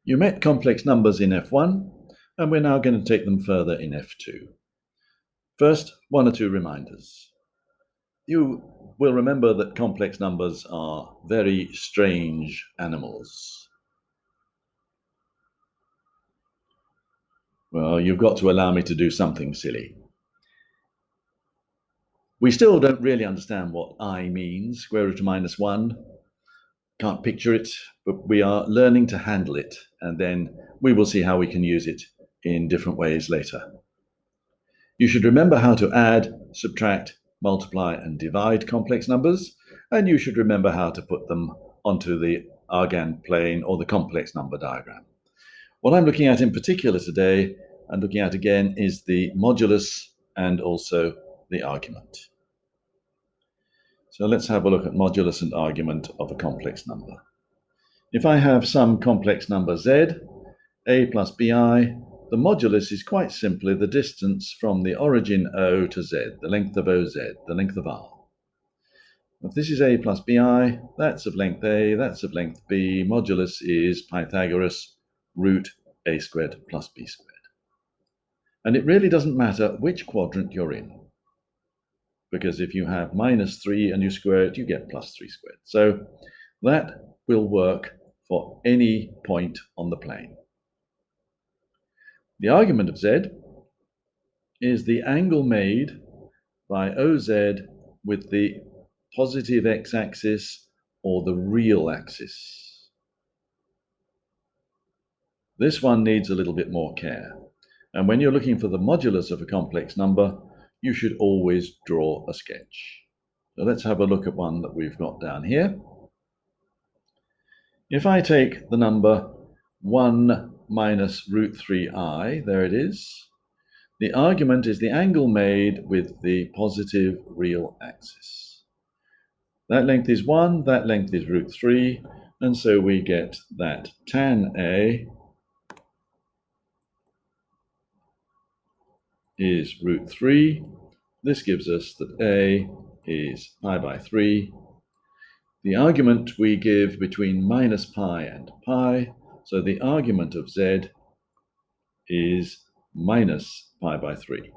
You met complex numbers in F1, and we're now going to take them further in F2. First, one or two reminders. You will remember that complex numbers are very strange animals. Well, you've got to allow me to do something silly. We still don't really understand what I means, square root of minus 1. Can't picture it, but we are learning to handle it, and then we will see how we can use it in different ways later. You should remember how to add, subtract, multiply, and divide complex numbers, and you should remember how to put them onto the Argand plane or the complex number diagram. What I'm looking at in particular today, and looking at again, is the modulus and also the argument. So let's have a look at modulus and argument of a complex number. If I have some complex number z, a plus bi, the modulus is quite simply the distance from the origin O to z, the length of OZ, the length of R. If this is a plus bi, that's of length a, that's of length b, modulus is Pythagoras root a squared plus b squared. And it really doesn't matter which quadrant you're in, because if you have minus 3 and you square it, you get plus 3 squared. So that will work for any point on the plane. The argument of z is the angle made by OZ with the positive x-axis or the real axis. This one needs a little bit more care. And when you're looking for the modulus of a complex number, you should always draw a sketch. So let's have a look at one that we've got down here. If I take the number 1 minus root 3i, there it is, the argument is the angle made with the positive real axis. That length is 1, that length is root 3, and so we get that tan A is root 3. This gives us that A is pi by 3. The argument we give between minus pi and pi, so the argument of z is minus pi by 3.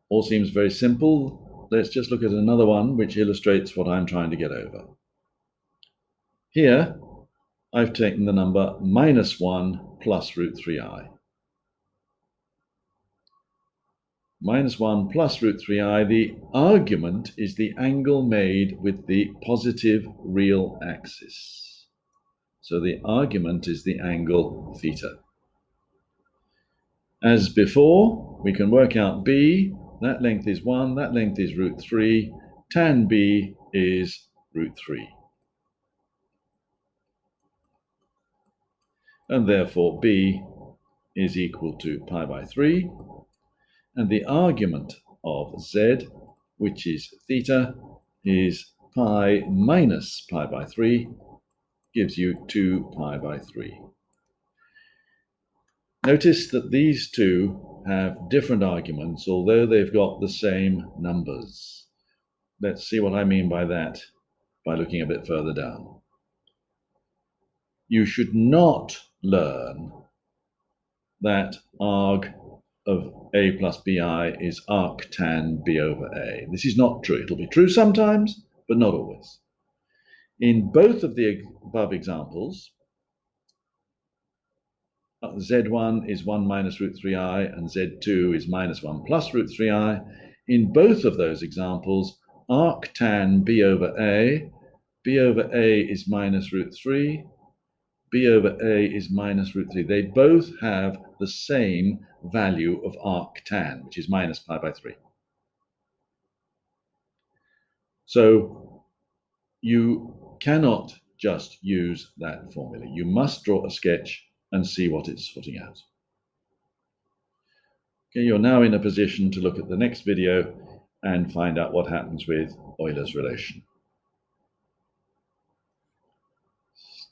All seems very simple. Let's just look at another one which illustrates what I'm trying to get over. Here, I've taken the number minus 1 plus root 3i. Minus 1 plus root 3i, the argument is the angle made with the positive real axis. So the argument is the angle theta. As before, we can work out b. That length is 1, that length is root 3. Tan b is root 3. And therefore b is equal to pi by 3. And the argument of z, which is theta, is pi minus pi by 3, gives you 2 pi by 3. Notice that these two have different arguments, although they've got the same numbers. Let's see what I mean by that by looking a bit further down. You should not learn that arg of a plus bi is arc tan b over a. This is not true. It'll be true sometimes, but not always. In both of the above examples, z1 is 1 minus root 3i and z2 is minus 1 plus root 3i. In both of those examples, arc tan b over a is minus root 3, b over a is minus root 3. They both have the same value of arc tan, which is minus pi by 3. So you cannot just use that formula. You must draw a sketch and see what it's sorting out. Okay, you're now in a position to look at the next video and find out what happens with Euler's relation.